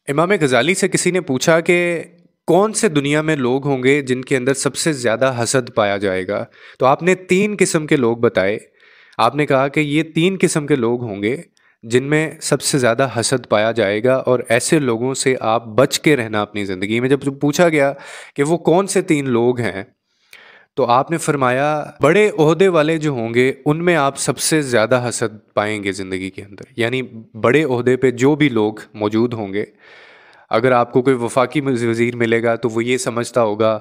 इमाम गज़ाली से किसी ने पूछा कि कौन से दुनिया में लोग होंगे जिनके अंदर सबसे ज़्यादा हसद पाया जाएगा। तो आपने तीन किस्म के लोग बताए। आपने कहा कि ये तीन किस्म के लोग होंगे जिनमें सबसे ज़्यादा हसद पाया जाएगा और ऐसे लोगों से आप बच के रहना अपनी ज़िंदगी में। जब पूछा गया कि वो कौन से तीन लोग हैं, तो आपने फरमाया बड़े ओहदे वाले जो होंगे उनमें आप सबसे ज़्यादा हसद पाएंगे ज़िंदगी के अंदर। यानी बड़े ओहदे पे जो भी लोग मौजूद होंगे, अगर आपको कोई वफाकी वज़ीर मिलेगा तो वो ये समझता होगा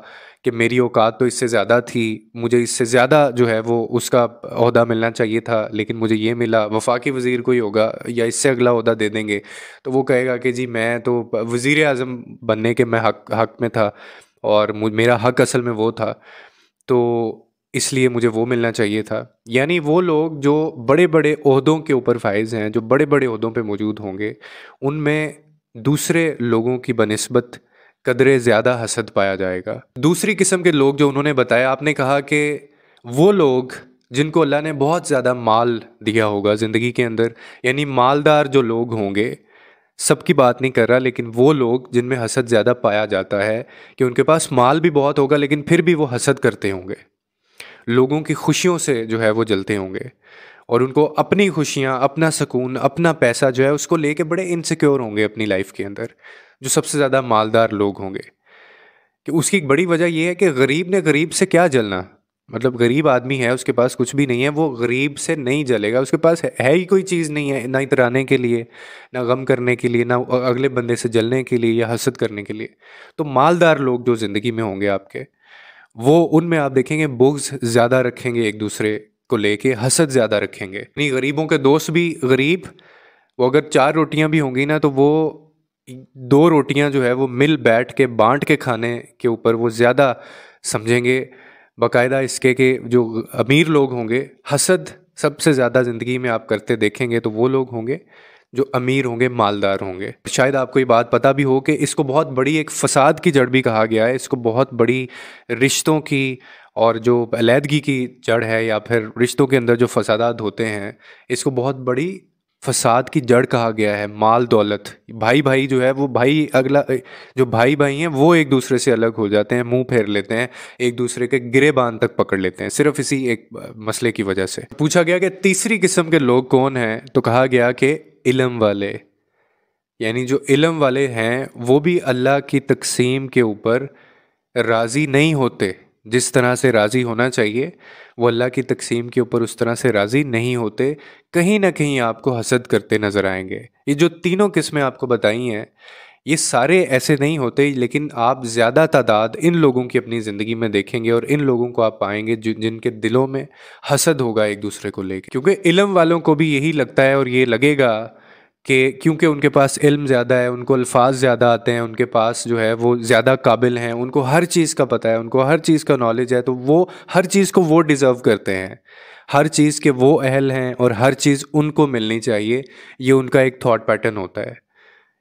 कि मेरी औकात तो इससे ज़्यादा थी, मुझे इससे ज़्यादा जो है वो उसका ओहदा मिलना चाहिए था, लेकिन मुझे ये मिला। वफाकी वज़ीर कोई होगा या इससे अगला ओहदा दे देंगे तो वो कहेगा कि जी मैं तो वज़ीर आज़म बनने के मैं हक में था और मेरा हक असल में वो था, तो इसलिए मुझे वो मिलना चाहिए था। यानी वो लोग जो बड़े बड़े ओहदों के ऊपर फाइज हैं, जो बड़े बड़े ओहदों पे मौजूद होंगे, उनमें दूसरे लोगों की बनिस्बत कदरे ज़्यादा हसद पाया जाएगा। दूसरी किस्म के लोग जो उन्होंने बताया, आपने कहा कि वो लोग जिनको अल्लाह ने बहुत ज़्यादा माल दिया होगा ज़िंदगी के अंदर, यानी मालदार जो लोग होंगे, सबकी बात नहीं कर रहा, लेकिन वो लोग जिनमें हसद ज़्यादा पाया जाता है कि उनके पास माल भी बहुत होगा लेकिन फिर भी वो हसद करते होंगे, लोगों की खुशियों से जो है वो जलते होंगे और उनको अपनी खुशियाँ, अपना सुकून, अपना पैसा जो है उसको लेके बड़े इनसिक्योर होंगे अपनी लाइफ के अंदर, जो सबसे ज़्यादा मालदार लोग होंगे। कि उसकी एक बड़ी वजह ये है कि गरीब ने गरीब से क्या जलना। मतलब गरीब आदमी है, उसके पास कुछ भी नहीं है, वो गरीब से नहीं जलेगा। उसके पास है ही कोई चीज़ नहीं है, ना इतराने के लिए, ना गम करने के लिए, ना अगले बंदे से जलने के लिए या हसद करने के लिए। तो मालदार लोग जो ज़िंदगी में होंगे आपके, वो उनमें आप देखेंगे बुग़्ज़ ज़्यादा रखेंगे एक दूसरे को लेके, हसद ज़्यादा रखेंगे। नहीं, गरीबों के दोस्त भी गरीब, वो अगर 4 रोटियां भी होंगी ना तो वो 2 रोटियां जो है वो मिल बैठ के बांट के खाने के ऊपर वो ज़्यादा समझेंगे। बाकायदा इसके कि जो अमीर लोग होंगे, हसद सबसे ज़्यादा ज़िंदगी में आप करते देखेंगे तो वो लोग होंगे जो अमीर होंगे, मालदार होंगे। शायद आपको ये बात पता भी हो कि इसको बहुत बड़ी एक फ़साद की जड़ भी कहा गया है। इसको बहुत बड़ी रिश्तों की और जो अलैदगी की जड़ है, या फिर रिश्तों के अंदर जो फसादात होते हैं, इसको बहुत बड़ी फसाद की जड़ कहा गया है। माल दौलत, भाई भाई जो है वो भाई अगला, जो भाई भाई हैं वो एक दूसरे से अलग हो जाते हैं, मुंह फेर लेते हैं, एक दूसरे के गिरेबान तक पकड़ लेते हैं, सिर्फ इसी एक मसले की वजह से। पूछा गया कि तीसरी किस्म के लोग कौन हैं, तो कहा गया कि इल्म वाले। यानी जो इल्म वाले हैं वो भी अल्लाह की तकसीम के ऊपर राज़ी नहीं होते। जिस तरह से राज़ी होना चाहिए वो अल्लाह की तकसीम के ऊपर उस तरह से राज़ी नहीं होते। कहीं ना कहीं आपको हसद करते नज़र आएंगे। ये जो तीनों किस्में आपको बताई हैं, ये सारे ऐसे नहीं होते, लेकिन आप ज़्यादा तादाद इन लोगों की अपनी ज़िंदगी में देखेंगे और इन लोगों को आप पाएंगे जिनके दिलों में हसद होगा एक दूसरे को लेकर। क्योंकि इल्म वालों को भी यही लगता है और ये लगेगा कि क्योंकि उनके पास इल्म ज़्यादा है, उनको अल्फाज ज़्यादा आते हैं, उनके पास जो है वो ज़्यादा काबिल हैं, उनको हर चीज़ का पता है, उनको हर चीज़ का नॉलेज है, तो वो हर चीज़ को वो डिज़र्व करते हैं, हर चीज़ के वो अहल हैं और हर चीज़ उनको मिलनी चाहिए। ये उनका एक थॉट पैटर्न होता है।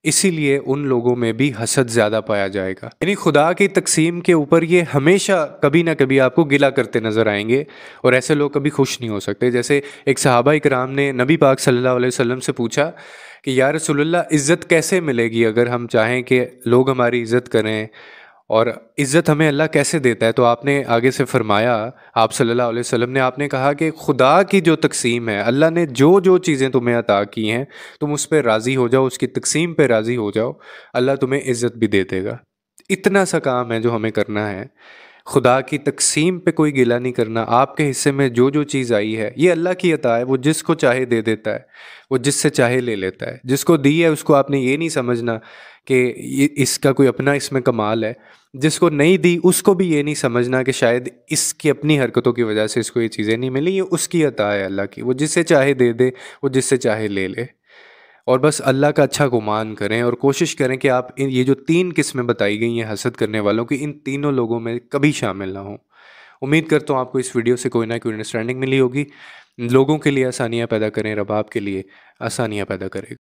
इसीलिए उन लोगों में भी हसद ज़्यादा पाया जाएगा। यानी खुदा की तकसीम के ऊपर ये हमेशा कभी ना कभी आपको गिला करते नज़र आएंगे और ऐसे लोग कभी खुश नहीं हो सकते। जैसे एक सहाबा इकराम ने नबी पाक सल्लल्लाहु अलैहि वसल्लम से पूछा कि या रसूलुल्लाह, इज़्ज़त कैसे मिलेगी अगर हम चाहें कि लोग हमारी इज़्ज़त करें, और इज़्ज़त हमें अल्लाह कैसे देता है? तो आपने आगे से फरमाया, आप सल्लल्लाहु अलैहि वसल्लम ने आपने कहा कि खुदा की जो तकसीम है, अल्लाह ने जो जो चीज़ें तुम्हें अता की हैं, तुम उस पर राज़ी हो जाओ, उसकी तकसीम पे राज़ी हो जाओ, अल्लाह तुम्हें इज़्ज़त भी दे देगा। इतना सा काम है जो हमें करना है, खुदा की तकसीम पे कोई गिला नहीं करना। आपके हिस्से में जो जो चीज़ आई है ये अल्लाह की अता है, वो जिसको चाहे दे देता है, वो जिससे चाहे ले लेता है। जिसको दी है उसको आपने ये नहीं समझना कि ये इसका कोई अपना इसमें कमाल है। जिसको नहीं दी उसको भी ये नहीं समझना कि शायद इसकी अपनी हरकतों की वजह से इसको ये चीज़ें नहीं मिली। ये उसकी अता है अल्लाह की, वो जिससे चाहे दे दे, वो जिससे चाहे ले ले। और बस अल्लाह का अच्छा गुमान करें और कोशिश करें कि आप इन ये जो 3 किस्में बताई गई हैं हसद करने वालों की, इन तीनों लोगों में कभी शामिल ना हों। उम्मीद करता हूँ आपको इस वीडियो से कोई ना कोई अंडरस्टैंडिंग मिली होगी। लोगों के लिए आसानियाँ पैदा करें, रब आपके लिए आसानियाँ पैदा करेगा।